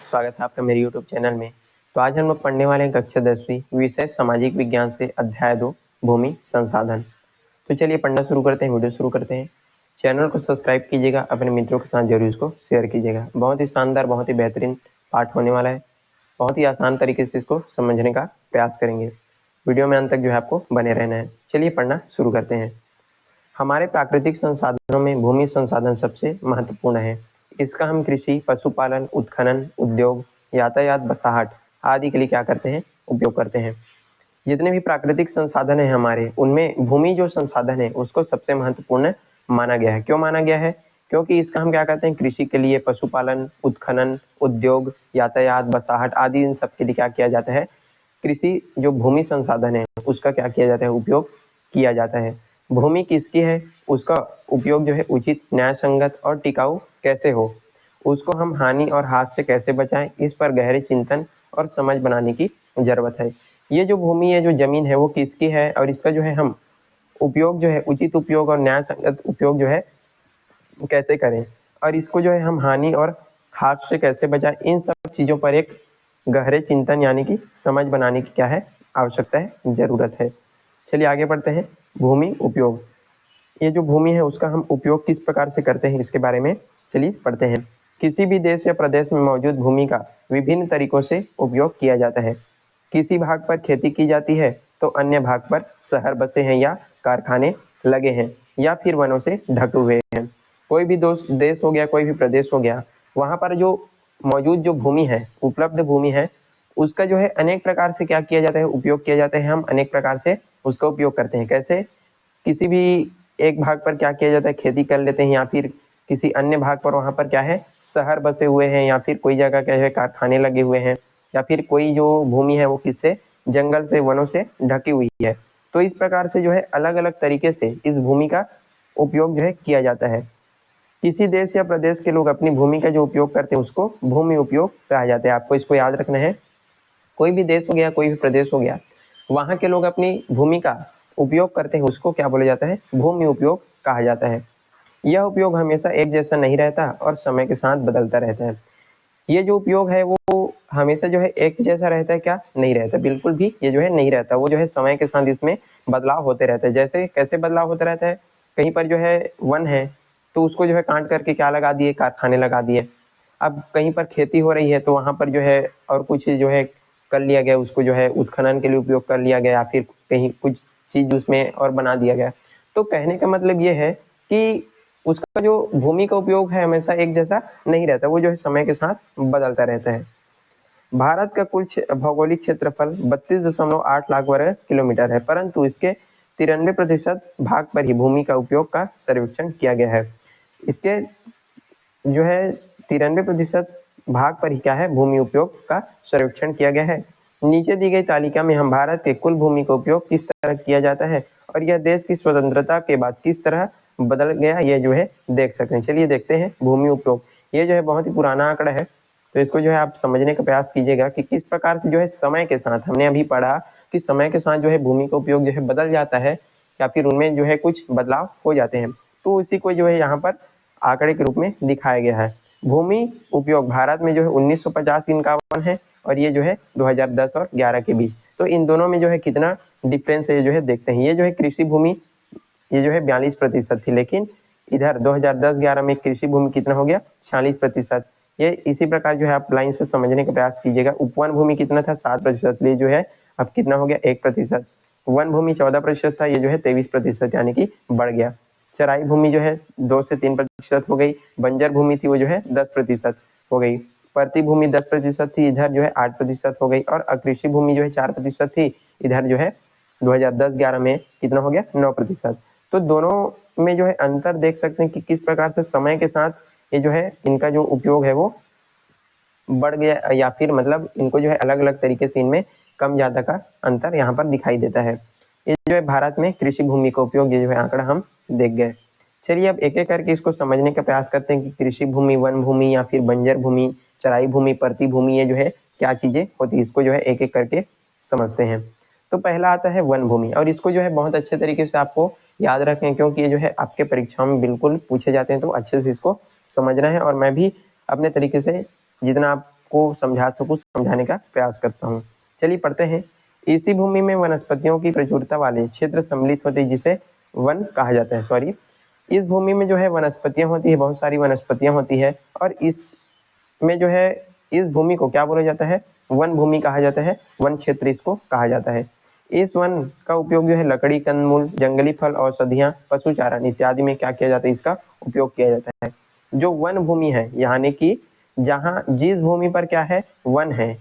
स्वागत है आपका मेरे YouTube चैनल में। तो आज हम लोग पढ़ने वाले हैं कक्षा 10वीं विषय सामाजिक विज्ञान से अध्याय 2 भूमि संसाधन। तो चलिए पढ़ना शुरू करते हैं, वीडियो शुरू करते हैं। चैनल को सब्सक्राइब कीजिएगा, अपने मित्रों के साथ जरूर इसको शेयर कीजिएगा। बहुत ही शानदार, बहुत ही बेहतरीन पाठ होने वाला है। बहुत ही आसान तरीके से इसको समझने का प्रयास करेंगे। वीडियो में अंत तक जो है आपको बने रहना है। चलिए पढ़ना शुरू करते हैं। हमारे प्राकृतिक संसाधनों में भूमि संसाधन सबसे महत्वपूर्ण है। इसका हम कृषि, पशुपालन, उत्खनन, उद्योग, यातायात, बसाहट आदि के लिए क्या करते हैं, उपयोग करते हैं। जितने भी प्राकृतिक संसाधन है हमारे, उनमें भूमि जो संसाधन है उसको सबसे महत्वपूर्ण माना गया है। क्यों माना गया है? क्योंकि इसका हम क्या करते हैं, कृषि के लिए, पशुपालन, उत्खनन, उद्योग, यातायात, बसाहट आदि इन सब के लिए क्या किया जाता है, कृषि जो भूमि संसाधन है उसका क्या किया जाता है, उपयोग किया जाता है। भूमि किसकी है, उसका उपयोग जो है उचित, न्याय संगत और टिकाऊ कैसे हो, उसको हम हानि और हाथ से कैसे बचाएं, इस पर गहरे चिंतन और समझ बनाने की जरूरत है। ये जो भूमि है, जो जमीन है, वो किसकी है और इसका जो है हम उपयोग जो है उचित उपयोग और न्याय संगत उपयोग जो है कैसे करें, और इसको जो है हम हानि और हाथ से कैसे बचाएं, इन सब चीज़ों पर एक गहरे चिंतन यानी कि समझ बनाने की क्या है, आवश्यकता है, जरूरत है। चलिए आगे बढ़ते हैं। भूमि उपयोग। ये जो भूमि है उसका हम उपयोग किस प्रकार से करते हैं, इसके बारे में चलिए पढ़ते हैं। किसी भी देश या प्रदेश में मौजूद भूमि का विभिन्न तरीकों से उपयोग किया जाता है। किसी भाग पर खेती की जाती है तो अन्य भाग पर शहर बसे हैं या कारखाने लगे हैं या फिर वनों से ढके हुए हैं। कोई भी देश हो गया, कोई भी प्रदेश हो गया, वहां पर जो मौजूद जो भूमि है, उपलब्ध भूमि है, उसका जो है अनेक प्रकार से क्या किया जाता है, उपयोग किया जाता है। हम अनेक प्रकार से उसका उपयोग करते हैं। कैसे? किसी भी एक भाग पर क्या किया जाता है, खेती कर लेते हैं, या फिर किसी अन्य भाग पर वहां पर क्या है, शहर बसे हुए हैं, या फिर कोई जगह क्या है, कारखाने लगे हुए हैं, या फिर कोई जो भूमि है वो किससे, जंगल से, वनों से ढकी हुई है। तो इस प्रकार से जो है अलग अलग तरीके से इस भूमि का उपयोग जो है किया जाता है। किसी देश या प्रदेश के लोग अपनी भूमि का जो उपयोग करते हैं उसको भूमि उपयोग कहा जाता है। आपको इसको याद रखना है। कोई भी देश हो गया, कोई भी प्रदेश हो गया, वहां के लोग अपनी भूमि का उपयोग करते हैं, उसको क्या बोला जाता है, भूमि उपयोग कहा जाता है। यह उपयोग हमेशा एक जैसा नहीं रहता और समय के साथ बदलता रहता है। ये जो उपयोग है वो हमेशा जो है एक जैसा रहता है क्या? नहीं रहता, बिल्कुल भी ये जो है नहीं रहता। वो जो है समय के साथ इसमें बदलाव होते रहते हैं। जैसे कैसे बदलाव होता रहता है, कहीं पर जो है वन है तो उसको जो है काट करके क्या लगा दिए, कारखाने लगा दिए। अब कहीं पर खेती हो रही है तो वहां पर जो है और कुछ जो है कर लिया गया, उसको जो है उत्खनन के लिए उपयोग कर लिया गया, या फिर कहीं कुछ चीज उसमें और बना दिया गया। तो कहने का मतलब ये है कि उसका जो भूमि का उपयोग है हमेशा एक जैसा नहीं रहता, वो जो है समय के साथ बदलता रहता है। भारत का कुल भौगोलिक क्षेत्रफल 32.8 लाख वर्ग किलोमीटर है, परंतु इसके 93% भाग पर ही भूमि का उपयोग का सर्वेक्षण किया गया है। इसके जो है 93% भाग पर ही क्या है, भूमि उपयोग का सर्वेक्षण किया गया है। नीचे दी गई तालिका में हम भारत के कुल भूमि का उपयोग किस तरह किया जाता है और यह देश की स्वतंत्रता के बाद किस तरह बदल गया, ये जो है देख सकते हैं। चलिए देखते हैं भूमि उपयोग। ये जो है बहुत ही पुराना आंकड़ा है, तो इसको जो है आप समझने का प्रयास कीजिएगा कि किस प्रकार से जो है समय के साथ, हमने अभी पढ़ा कि समय के साथ जो है भूमि का उपयोग जो है बदल जाता है या फिर उनमें जो है कुछ बदलाव हो जाते हैं। तो इसी को जो है यहाँ पर आंकड़े के रूप में दिखाया गया है। भूमि उपयोग भारत में जो है 1950-51 है और ये जो है 2010 और 11 के बीच। तो इन दोनों में जो है कितना डिफरेंस है ये जो है देखते हैं। ये जो है कृषि भूमि, ये जो है 42% थी, लेकिन इधर 2010-11 में कृषि भूमि कितना हो गया, 46%। ये इसी प्रकार जो है आप लाइन से समझने का प्रयास कीजिएगा। उपवन भूमि कितना था, 7%, ये जो है अब कितना हो गया, 1%। वन भूमि 14% था, ये जो है 23% यानी कि बढ़ गया। चराई भूमि जो है 2 से 3% हो गई। बंजर भूमि थी वो जो है 10% हो गई। परती भूमि 10% थी, इधर जो है 8% हो गई। और अकृषि भूमि जो है 4% थी, इधर जो है 2010-11 में कितना हो गया, 9%। तो दोनों में जो है अंतर देख सकते हैं कि किस प्रकार से समय के साथ ये जो है इनका जो उपयोग है वो बढ़ गया, या फिर मतलब इनको जो है अलग अलग तरीके से इनमें कम ज्यादा का अंतर यहाँ पर दिखाई देता है। ये जो है भारत में कृषि भूमि का उपयोग, ये जो है आंकड़ा हम देख गए। चलिए अब एक एक करके इसको समझने का प्रयास करते हैं कि कृषि भूमि, वन भूमि या फिर बंजर भूमि, चराई भूमि, परती भूमि, ये जो है क्या चीजें होती है, इसको जो है एक एक करके समझते हैं। तो पहला आता है वन भूमि, और इसको जो है बहुत अच्छे तरीके से आपको याद रखें, क्योंकि ये जो है आपके परीक्षाओं में बिल्कुल पूछे जाते हैं, तो अच्छे से इसको समझना है। और मैं भी अपने तरीके से जितना आप आपको समझा सकूं, समझाने का प्रयास करता हूँ। चलिए पढ़ते हैं। इसी भूमि में वनस्पतियों की प्रचुरता वाले क्षेत्र सम्मिलित होते हैं जिसे वन कहा जाता है। सॉरी, इस भूमि में जो है वनस्पतियां होती है, बहुत सारी वनस्पतियां होती है, और इसमें जो है इस भूमि को क्या बोला जाता है? वन भूमि कहा जाता है, वन क्षेत्र इसको कहा जाता है। इस वन का उपयोग जो है लकड़ी, कंदमूल, जंगली फल, औषधियां, पशु चारण इत्यादि में क्या किया जाता है? इसका उपयोग किया जाता है। जो वन भूमि है, यानी कि जहाँ जिस भूमि पर क्या है? वन है,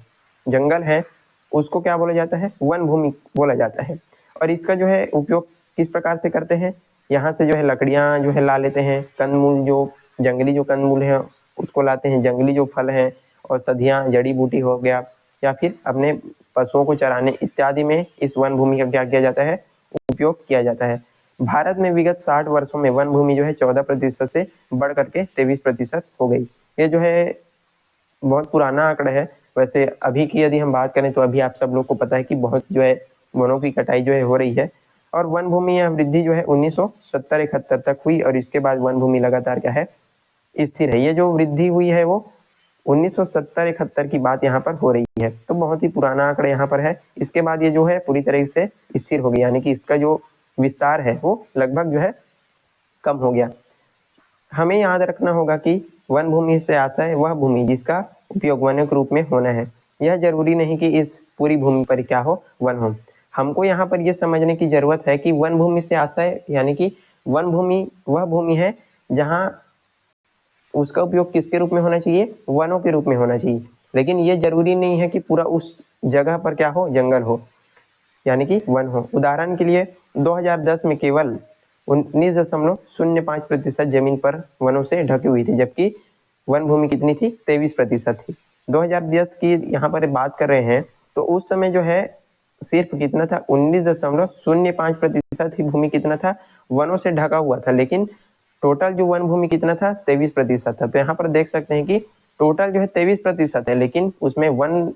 जंगल है, उसको क्या बोला जाता है? वन भूमि बोला जाता है। और इसका जो है उपयोग किस प्रकार से करते हैं? यहाँ से जो है लकड़ियाँ जो है ला लेते हैं, कंदमूल जो जंगली जो कंदमूल है उसको लाते हैं, जंगली जो फल हैं, औषधियाँ, जड़ी बूटी हो गया, या फिर अपने पशुओं को चराने इत्यादि में इस वन भूमि का क्या किया जाता है? उपयोग किया जाता है। भारत में विगत 60 वर्षों में वन भूमि जो है 14% से बढ़ करके 23% हो गई। ये जो है बहुत पुराना आंकड़ा है। वैसे अभी की यदि हम बात करें तो अभी आप सब लोग को पता है कि बहुत जो है वनों की कटाई जो है हो रही है, और वन भूमि या वृद्धि जो है 1970-71 तक हुई, और इसके बाद वन भूमि लगातार क्या है? स्थिर है। ये जो वृद्धि हुई है वो 1970-71 की बात यहाँ पर हो रही है, तो बहुत ही पुराना आंकड़ा यहाँ पर है। इसके बाद ये जो है पूरी तरह से स्थिर हो गई, यानी कि इसका जो विस्तार है वो लगभग जो है कम हो गया। हमें याद रखना होगा कि वन भूमि से आशय वह भूमि जिसका उपयोग वन के रूप में होना है। यह जरूरी नहीं कि इस पूरी भूमि पर क्या हो? वन हो। हमको यहाँ पर यह समझने की जरूरत है कि वन भूमि से आशय यानी कि वन भूमि वह भूमि है जहाँ उसका उपयोग किसके रूप में होना चाहिए? वनों के रूप में होना चाहिए। लेकिन ये जरूरी नहीं है कि पूरा उस जगह पर क्या हो? जंगल हो, यानी कि वन हो। उदाहरण के लिए 2010 में केवल 19.05% जमीन पर वनों से ढकी हुई थी, जबकि वन भूमि कितनी थी? 23% थी। 2010 की यहाँ पर बात कर रहे हैं तो उस समय जो है सिर्फ कितना था? 19.05% ही भूमि कितना था? वनों से ढका हुआ था। लेकिन टोटल जो वन भूमि कितना था? 23% था। तो यहाँ पर देख सकते हैं कि टोटल जो है 23% है, लेकिन उसमें वन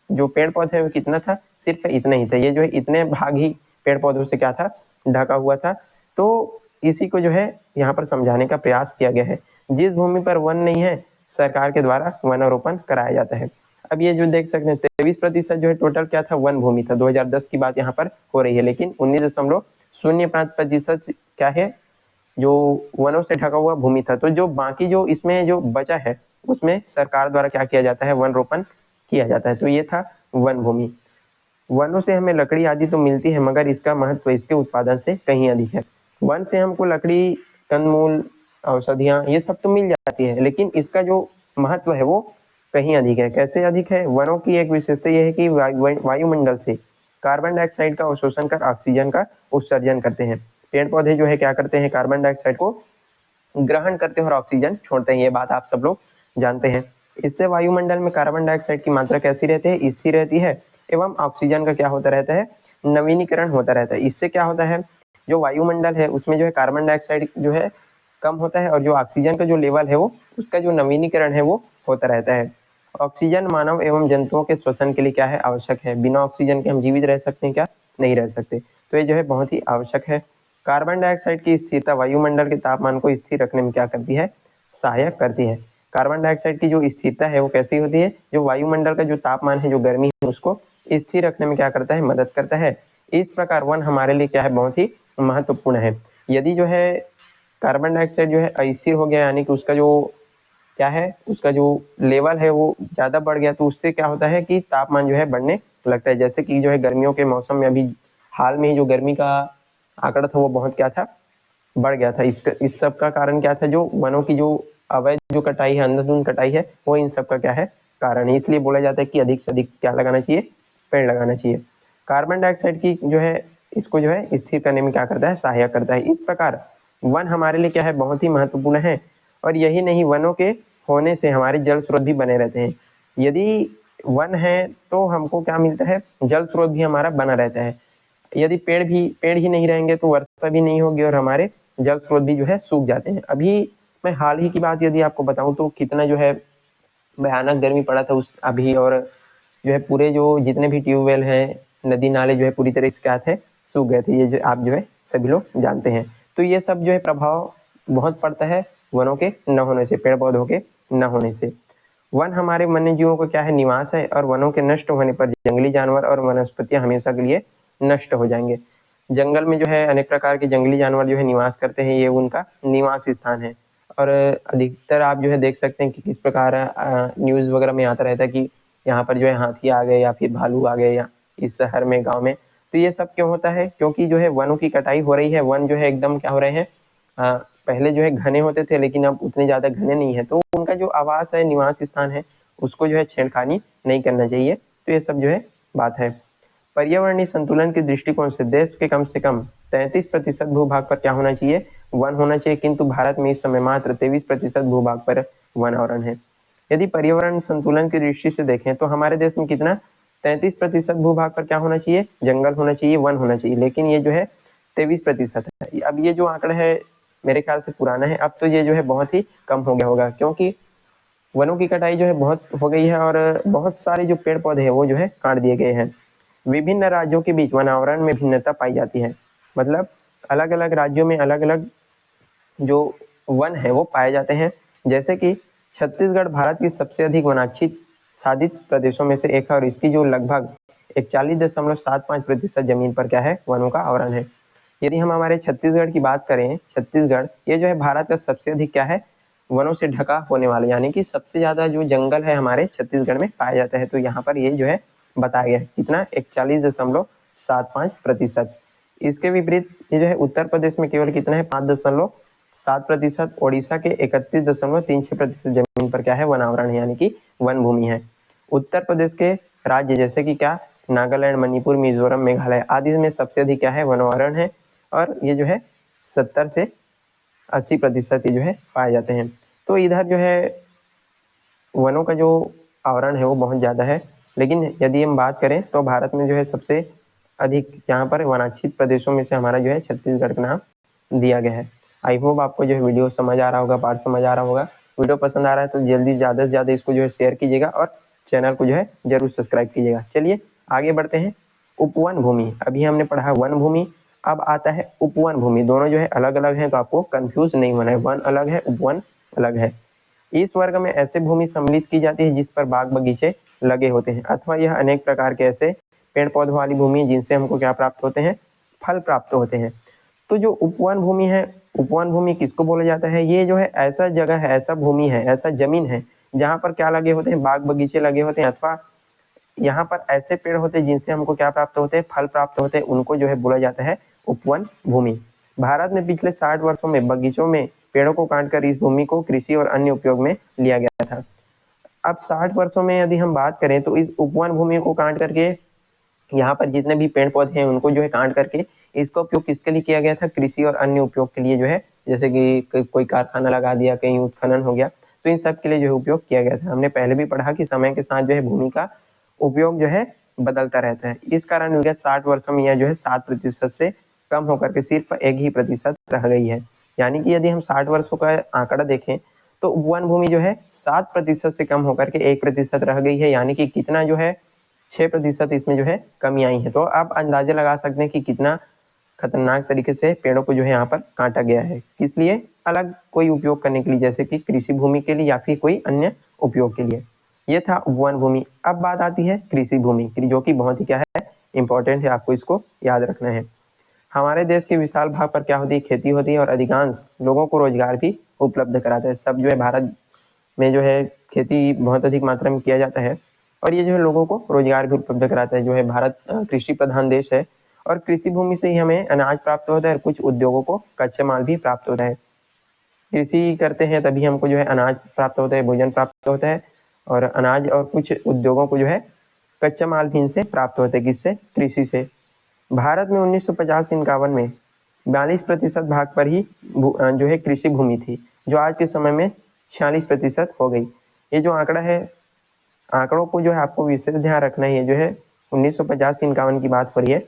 जो पेड़ पौधे वो कितना था? सिर्फ इतना ही था। ये जो है इतने भाग ही पेड़ पौधों से क्या था? ढका हुआ था। तो इसी को जो है यहाँ पर समझाने का प्रयास किया गया है। जिस भूमि पर वन नहीं है, सरकार के द्वारा वनारोपण कराया जाता है। अब ये जो देख सकते हैं 23% जो है टोटल क्या था? वन भूमि था। 2010 की बात यहाँ पर हो रही है, लेकिन 19.05% क्या है? जो वनों से ढका हुआ भूमि था। तो जो बाकी जो इसमें जो बचा है उसमें सरकार द्वारा क्या किया जाता है? वन रोपण किया जाता है। तो ये था वन भूमि। वनों से हमें लकड़ी आदि तो मिलती है, मगर इसका महत्व इसके उत्पादन से कहीं अधिक है। वन से हमको लकड़ी, कंदमूल, औषधियाँ ये सब तो मिल जाती है, लेकिन इसका जो महत्व है वो कहीं अधिक है। कैसे अधिक है? वनों की एक विशेषता यह है कि वायुमंडल से कार्बन डाइऑक्साइड का अवशोषण कर ऑक्सीजन का उत्सर्जन करते हैं। पेड़ पौधे जो है क्या करते हैं? कार्बन डाइऑक्साइड को ग्रहण करते हैं और ऑक्सीजन छोड़ते हैं। ये बात आप सब लोग जानते हैं। इससे वायुमंडल में कार्बन डाइऑक्साइड की मात्रा कैसी रहती है? स्थिर रहती है, एवं ऑक्सीजन का क्या होता रहता है? नवीनीकरण होता रहता है। इससे क्या होता है? जो वायुमंडल है उसमें जो है कार्बन डाइऑक्साइड जो है कम होता है, और जो ऑक्सीजन का जो लेवल है वो उसका जो नवीनीकरण है वो होता रहता है। ऑक्सीजन मानव एवं जंतुओं के श्वसन के लिए क्या है? आवश्यक है। बिना ऑक्सीजन के हम जीवित रह सकते हैं क्या? नहीं रह सकते। तो ये जो है बहुत ही आवश्यक है। कार्बन डाइऑक्साइड की स्थिरता वायुमंडल के तापमान को स्थिर रखने में क्या करती है? सहायक करती है। कार्बन डाइऑक्साइड की जो स्थिरता है वो कैसी होती है? जो वायुमंडल का जो तापमान है, जो गर्मी है, उसको स्थिर रखने में क्या करता है? मदद करता है। इस प्रकार वन हमारे लिए क्या है? बहुत ही महत्वपूर्ण है। यदि जो है कार्बन डाइऑक्साइड जो है अस्थिर हो गया, यानी कि उसका जो क्या है? उसका जो लेवल है वो ज्यादा बढ़ गया, तो उससे क्या होता है कि तापमान जो है बढ़ने लगता है। जैसे कि जो है गर्मियों के मौसम में अभी हाल में ही जो गर्मी का आंकड़ा था वो बहुत क्या था? बढ़ गया था। इस सब का कारण क्या था? जो वनों की जो अवैध जो कटाई है, अंधाधुंध कटाई है, वो इन सब का क्या है? कारण है। इसलिए बोला जाता है कि अधिक से अधिक क्या लगाना चाहिए? पेड़ लगाना चाहिए। कार्बन डाइऑक्साइड की जो है इसको जो है स्थिर करने में क्या करता है? सहायक करता है। इस प्रकार वन हमारे लिए क्या है? बहुत ही महत्वपूर्ण है। और यही नहीं, वनों के होने से हमारे जल स्रोत भी बने रहते हैं। यदि वन है तो हमको क्या मिलता है? जल स्रोत भी हमारा बना रहता है। यदि पेड़ ही नहीं रहेंगे तो वर्षा भी नहीं होगी, और हमारे जल स्रोत भी जो है सूख जाते हैं। अभी मैं हाल ही की बात यदि आपको बताऊं तो कितना जो है भयानक गर्मी पड़ा था उस अभी, और जो है पूरे जो जितने भी ट्यूबवेल हैं, नदी नाले जो है पूरी तरह से क्या थे? सूख गए थे। ये जो आप जो है सभी लोग जानते हैं। तो ये सब जो है प्रभाव बहुत पड़ता है वनों के न होने से, पेड़ पौधों के न होने से। वन हमारे वन्य जीवों का क्या है, निवास है, और वनों के नष्ट होने पर जंगली जानवर और वनस्पतियां हमेशा के लिए नष्ट हो जाएंगे। जंगल में जो है अनेक प्रकार के जंगली जानवर जो है निवास करते हैं, ये उनका निवास स्थान है। और अधिकतर आप जो है देख सकते हैं कि किस प्रकार न्यूज़ वगैरह में आता रहता है कि यहाँ पर जो है हाथी आ गए या फिर भालू आ गए या इस शहर में, गांव में। तो ये सब क्यों होता है, क्योंकि जो है वनों की कटाई हो रही है। वन जो है एकदम क्या हो रहे हैं, पहले जो है घने होते थे लेकिन अब उतने ज्यादा घने नहीं है, तो उनका जो आवास है, निवास स्थान है, उसको जो है छेड़खानी नहीं करना चाहिए। तो ये सब जो है बात है। पर्यावरणीय संतुलन के दृष्टिकोण से कम 33% भूभाग पर क्या होना चाहिए, वन होना चाहिए, किंतु भारत में इस समय मात्र 23% भूभाग पर वन आवरण है। यदि पर्यावरण संतुलन की दृष्टि से देखें तो हमारे देश में कितना, 33% भूभाग पर क्या होना चाहिए, जंगल होना चाहिए, वन होना चाहिए, लेकिन ये जो है 23% है। अब ये जो आंकड़ा है मेरे ख्याल से पुराना है, अब तो ये जो है बहुत ही कम हो गया होगा, क्योंकि वनों की कटाई जो है बहुत हो गई है और बहुत सारे जो पेड़ पौधे हैं वो जो है काट दिए गए हैं। विभिन्न राज्यों के बीच वनावरण में भिन्नता पाई जाती है, मतलब अलग अलग राज्यों में अलग अलग जो वन है वो पाए जाते हैं। जैसे कि छत्तीसगढ़ भारत की सबसे अधिक वनाच्छादित प्रदेशों में से एक है और इसकी जो लगभग 41.75% जमीन पर क्या है, वनों का आवरण है। यदि हम हमारे छत्तीसगढ़ की बात करें, छत्तीसगढ़ ये जो है भारत का सबसे अधिक क्या है, वनों से ढका होने वाला, यानी कि सबसे ज्यादा जो जंगल है हमारे छत्तीसगढ़ में पाया जाता है। तो यहाँ पर ये जो है बताया गया है कितना, 41.75%। इसके विपरीत ये जो है उत्तर प्रदेश में केवल कितना है, 5.7%। ओडिशा के 31.36% जमीन पर क्या है, वनावरण है, यानी कि वन भूमि है। उत्तर प्रदेश के राज्य जैसे कि क्या, नागालैंड, मणिपुर, मिजोरम, मेघालय आदि में सबसे अधिक क्या है, वनावरण है, और ये जो है 70 से 80% ये जो है पाए जाते हैं। तो इधर जो है वनों का जो आवरण है वो बहुत ज़्यादा है। लेकिन यदि हम बात करें तो भारत में जो है सबसे अधिक यहाँ पर वनाच्छित प्रदेशों में से हमारा जो है छत्तीसगढ़ का नाम दिया गया है। आई होप आपको जो है वीडियो समझ आ रहा होगा, पार्ट समझ आ रहा होगा। वीडियो पसंद आ रहा है तो जल्दी ज़्यादा से ज़्यादा इसको जो है शेयर कीजिएगा और चैनल को जो है जरूर सब्सक्राइब कीजिएगा। चलिए आगे बढ़ते हैं। उपवन भूमि, अभी हमने पढ़ा वन भूमि, अब आता है उपवन भूमि। दोनों जो है अलग अलग हैं, तो आपको कंफ्यूज नहीं होना है, वन अलग है, उपवन अलग है। इस वर्ग में ऐसे भूमि सम्मिलित की जाती है जिस पर बाग बगीचे लगे होते हैं, अथवा यह अनेक प्रकार के ऐसे पेड़ पौधों वाली भूमि जिनसे हमको क्या प्राप्त होते हैं, फल प्राप्त होते हैं। तो जो उपवन भूमि है, उपवन भूमि किसको बोला जाता है, ये जो है ऐसा जगह है, ऐसा भूमि है, ऐसा जमीन है जहाँ पर क्या लगे होते हैं, बाग बगीचे लगे होते हैं, अथवा यहाँ पर ऐसे पेड़ होते हैं जिनसे हमको क्या प्राप्त होते हैं, फल प्राप्त होते हैं, उनको जो है बोला जाता है उपवन भूमि। भारत में पिछले 60 वर्षों में बगीचों में पेड़ों को काटकर इस भूमि को कृषि और अन्य उपयोग में लिया गया था। अब 60 वर्षों में यदि हम बात करें तो इस उपवन भूमि को काट करके यहाँ पर जितने भी पेड़ पौधे हैं उनको जो है काट करके इसका उपयोग किसके लिए किया गया था, कृषि और अन्य उपयोग के लिए जो है, जैसे कि कोई कारखाना लगा दिया, कहीं उत्खनन हो गया, तो इन सब के लिए जो है उपयोग किया गया था। हमने पहले भी पढ़ा कि समय के साथ जो है भूमि का उपयोग जो है बदलता रहता है। इस कारण विगत 60 वर्षों में यह जो है 7% से कम होकर के सिर्फ 1% रह गई है। यानी कि यदि हम 60 वर्षों का आंकड़ा देखें तो वन भूमि जो है 7% से कम होकर के 1% रह गई है, यानी कि कितना जो है 6% इसमें जो है कमी आई है। तो आप अंदाजा लगा सकते हैं कि कितना खतरनाक तरीके से पेड़ों को जो है यहाँ पर काटा गया है, किस लिए, अलग कोई उपयोग करने के लिए, जैसे कि कृषि भूमि के लिए या फिर कोई अन्य उपयोग के लिए। ये था वन भूमि। अब बात आती है कृषि भूमि, जो कि बहुत ही क्या है, इंपॉर्टेंट है, आपको इसको याद रखना है। हमारे देश के विशाल भाग पर क्या होती है, खेती होती है, और अधिकांश लोगों को रोजगार भी उपलब्ध कराता है। सब जो है भारत में जो है खेती बहुत अधिक मात्रा में किया जाता है, और ये जो है लोगों को रोजगार भी उपलब्ध कराता है। जो है भारत कृषि प्रधान देश है, और कृषि भूमि से ही हमें अनाज प्राप्त होता है और कुछ उद्योगों को कच्चा माल भी प्राप्त होता है। कृषि करते हैं तभी हमको जो है अनाज प्राप्त होता है, भोजन प्राप्त होता है, और अनाज और कुछ उद्योगों को जो है कच्चा माल भी इनसे प्राप्त होता है, किससे, कृषि से। भारत में 1950-51 में 42% भाग पर ही जो है कृषि भूमि थी, जो आज के समय में 46% हो गई। ये जो आंकड़ा है, आंकड़ों को जो है आपको विशेष ध्यान रखना है। जो है 1950-51 की बात हो रही है,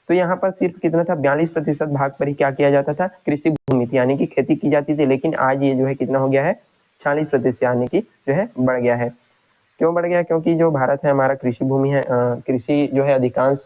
तो यहाँ पर सिर्फ कितना था, 42% भाग पर ही क्या किया जाता था, कृषि भूमि थी, यानी कि खेती की जाती थी। लेकिन आज ये जो है कितना हो गया है, 40%, यानी कि जो है बढ़ गया है। क्यों बढ़ गया, क्योंकि जो भारत है हमारा कृषि भूमि है, कृषि जो है अधिकांश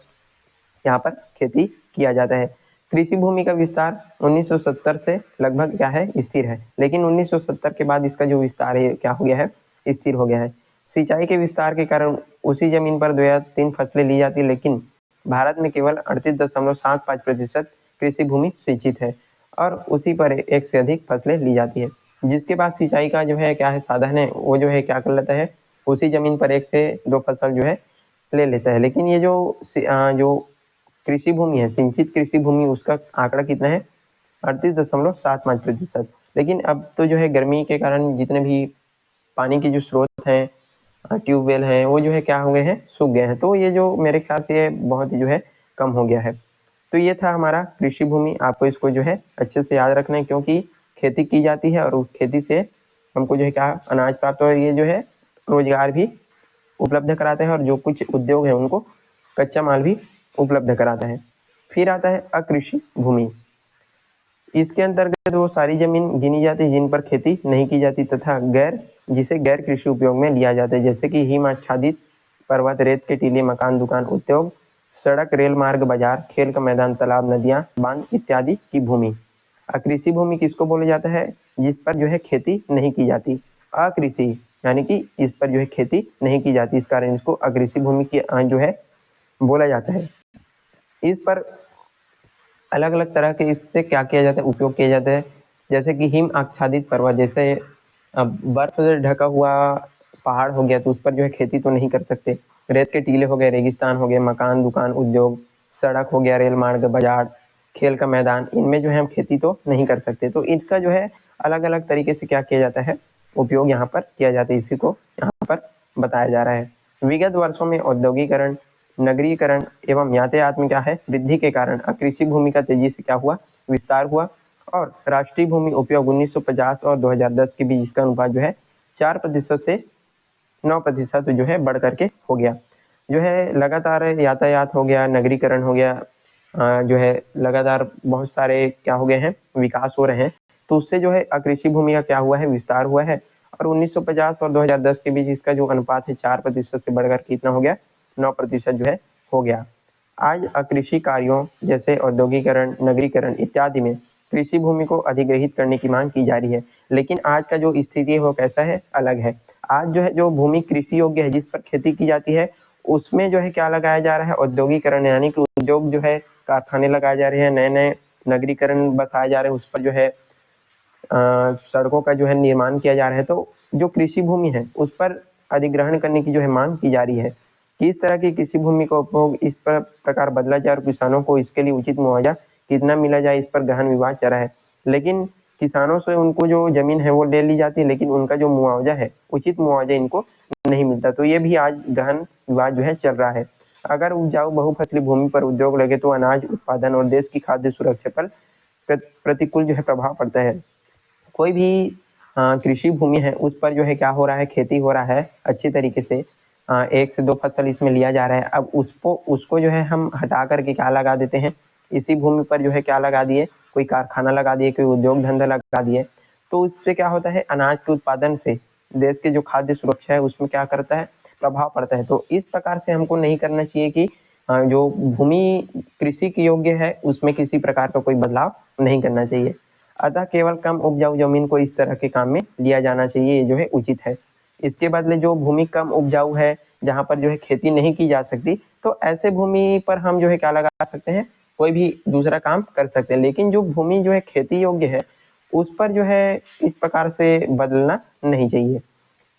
यहाँ पर खेती किया जाता है। कृषि भूमि का विस्तार 1970 से लगभग क्या है, स्थिर है, लेकिन 1970 के बाद इसका जो विस्तार है क्या हो गया है, स्थिर हो गया है। सिंचाई के विस्तार के कारण उसी जमीन पर 2 या 3 फसलें ली जाती, लेकिन भारत में केवल 38.75% कृषि भूमि सिंचित है और उसी पर एक से अधिक फसलें ली जाती है। जिसके पास सिंचाई का जो है क्या है साधन है, वो जो है क्या कर लेता है, उसी जमीन पर 1 से 2 फसल जो है ले लेता है। लेकिन ये जो कृषि भूमि है, सिंचित कृषि भूमि, उसका आंकड़ा कितना है, 38.75%। लेकिन अब तो जो है गर्मी के कारण जितने भी पानी के जो स्रोत हैं, ट्यूबवेल हैं, वो जो है क्या हो गए हैं, सूख गए हैं। तो ये जो मेरे ख्याल से ये बहुत ही जो है कम हो गया है। तो ये था हमारा कृषि भूमि। आपको इसको जो है अच्छे से याद रखना है, क्योंकि खेती की जाती है और उस खेती से हमको जो है क्या अनाज प्राप्त हो, ये जो है रोजगार भी उपलब्ध कराते हैं और जो कुछ उद्योग है उनको कच्चा माल भी उपलब्ध कराता है। फिर आता है अकृषि भूमि। इसके अंतर्गत वो सारी जमीन गिनी जाती है जिन पर खेती नहीं की जाती तथा जिसे गैर कृषि उपयोग में लिया जाता है, जैसे कि हिम आच्छादित पर्वत, रेत के टीले, मकान, दुकान, उद्योग, सड़क, रेल मार्ग, बाजार, खेल का मैदान, तालाब, नदियां, बांध इत्यादि की भूमि। अकृषि भूमि किसको बोला जाता है, जिस पर जो है खेती नहीं की जाती। अकृषि यानी कि इस पर जो है खेती नहीं की जाती, इस कारण इसको अकृषि भूमि की जो है बोला जाता है। इस पर अलग अलग तरह के इससे क्या किया जाता है, उपयोग किया जाता है, जैसे कि हिम आच्छादित पर्वत, जैसे बर्फ से ढका हुआ पहाड़ हो गया तो उस पर जो है खेती तो नहीं कर सकते। रेत के टीले हो गए, रेगिस्तान हो गए, मकान, दुकान, उद्योग, सड़क हो गया, रेल मार्ग, बाजार, खेल का मैदान, इनमें जो है हम खेती तो नहीं कर सकते। तो इनका जो है अलग अलग तरीके से क्या किया जाता है, उपयोग यहाँ पर किया जाता है, इसी को यहाँ पर बताया जा रहा है। विगत वर्षों में औद्योगिकरण, नगरीकरण एवं यातायात में क्या है, वृद्धि के कारण कृषि भूमि का तेजी से क्या हुआ, विस्तार हुआ और राष्ट्रीय भूमि उपयोग 1950 और 2010 के बीच इसका अनुपात जो है 4% से 9% जो है बढ़ करके हो गया। जो है लगातार यातायात हो गया, नगरीकरण हो गया, जो है लगातार बहुत सारे क्या हो गए हैं, विकास हो रहे हैं, तो उससे जो है कृषि भूमि का क्या हुआ है, विस्तार हुआ है और 1950 और 2010 के बीच इसका जो अनुपात है 4% से बढ़कर कितना हो गया, 9% जो है हो गया। आज कृषि कार्यों जैसे औद्योगिकरण, नगरीकरण इत्यादि में कृषि भूमि को अधिग्रहित करने की मांग की जा रही है। लेकिन आज का जो स्थिति है वो कैसा है, अलग है। आज जो है जो भूमि कृषि योग्य है, जिस पर खेती की जाती है, उसमें जो है क्या लगाया जा रहा है, औद्योगिकरण, यानी कि उद्योग जो है, कारखाने लगाए जा रहे हैं, नए नए नगरीकरण बसाए जा रहे हैं, उस पर जो है सड़कों का जो है निर्माण किया जा रहा है। तो जो कृषि भूमि है उस पर अधिग्रहण करने की जो है मांग की जा रही है कि इस तरह की कृषि भूमि का उपयोग इस प्रकार बदला जाए और किसानों को इसके लिए उचित मुआवजा कितना मिला जाए, इस पर गहन विवाद चला है। लेकिन किसानों से उनको जो जमीन है वो ले ली जाती है, लेकिन उनका जो मुआवजा है, उचित मुआवजा इनको नहीं मिलता। तो ये भी आज गहन विवाद जो है चल रहा है। अगर उपजाऊ बहुफसली भूमि पर उद्योग लगे तो अनाज उत्पादन और देश की खाद्य सुरक्षा पर प्रतिकूल जो है प्रभाव पड़ता है। कोई भी कृषि भूमि है उस पर जो है क्या हो रहा है, खेती हो रहा है अच्छी तरीके से, 1 से 2 फसल इसमें लिया जा रहा है। अब उसको जो है हम हटा करके क्या लगा देते हैं, इसी भूमि पर जो है क्या लगा दिए, कोई कारखाना लगा दिए, कोई उद्योग धंधा लगा दिए। तो उससे क्या होता है, अनाज के उत्पादन से देश के जो खाद्य सुरक्षा है उसमें क्या करता है, प्रभाव पड़ता है। तो इस प्रकार से हमको नहीं करना चाहिए कि जो भूमि कृषि की योग्य है उसमें किसी प्रकार का कोई बदलाव नहीं करना चाहिए। अतः केवल कम उपजाऊ जमीन को इस तरह के काम में लिया जाना चाहिए, ये जो है उचित है। इसके बदले जो भूमि कम उपजाऊ है, जहाँ पर जो है खेती नहीं की जा सकती, तो ऐसे भूमि पर हम जो है क्या लगा सकते हैं, कोई भी दूसरा काम कर सकते हैं। लेकिन जो भूमि जो है खेती योग्य है उस पर जो है इस प्रकार से बदलना नहीं चाहिए।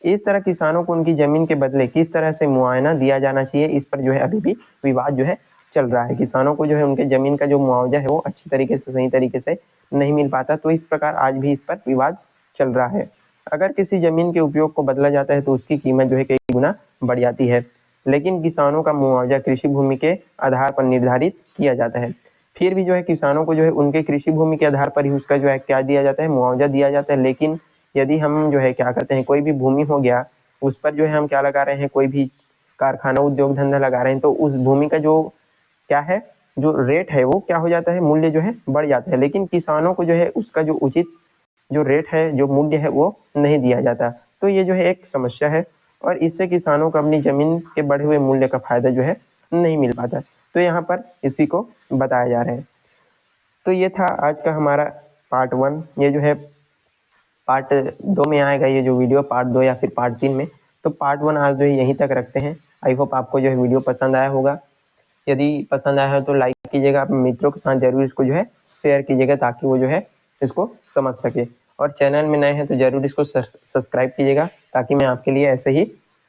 इस तरह किसानों को उनकी जमीन के बदले किस तरह से मुआवजा दिया जाना चाहिए, इस पर जो है अभी भी विवाद जो है चल रहा है। किसानों को जो है उनके जमीन का जो मुआवजा है वो अच्छी तरीके से, सही तरीके से नहीं मिल पाता। तो इस प्रकार आज भी इस पर विवाद चल रहा है। अगर किसी जमीन के उपयोग को बदला जाता है तो उसकी कीमत जो है कई गुना बढ़ जाती है, लेकिन किसानों का मुआवजा कृषि भूमि के आधार पर निर्धारित किया जाता है। फिर भी जो है किसानों को जो है उनके कृषि भूमि के आधार पर ही उसका जो है क्या दिया जाता है, मुआवजा दिया जाता है। लेकिन यदि हम जो है क्या करते हैं, कोई भी भूमि हो गया उस पर जो है हम क्या लगा रहे हैं, कोई भी कारखाना, उद्योग धंधा लगा रहे हैं, तो उस भूमि का जो क्या है, जो रेट है वो क्या हो जाता है, मूल्य जो है बढ़ जाता है। लेकिन किसानों को जो है उसका जो उचित जो रेट है, जो मूल्य है वो नहीं दिया जाता। तो ये जो है एक समस्या है और इससे किसानों को अपनी जमीन के बढ़े हुए मूल्य का फायदा जो है नहीं मिल पाता। तो यहाँ पर इसी को बताया जा रहा है। तो ये था आज का हमारा पार्ट 1। ये जो है पार्ट 2 में आएगा, ये जो वीडियो पार्ट 2 या फिर पार्ट 3 में। तो तो पार्ट 1 आज जो है यहीं तक रखते हैं। आई होप आपको जो है वीडियो पसंद आया होगा। यदि पसंद आया है तो लाइक कीजिएगा, अपने मित्रों के साथ जरूर इसको जो है शेयर कीजिएगा ताकि वो जो है इसको समझ सके। और चैनल में नए हैं तो जरूर इसको सब्सक्राइब कीजिएगा ताकि मैं आपके लिए ऐसे ही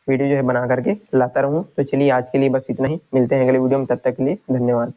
वीडियो जो है बना करके लाता रहूं। तो चलिए आज के लिए बस इतना ही, मिलते हैं अगले वीडियो में, तब तक के लिए धन्यवाद।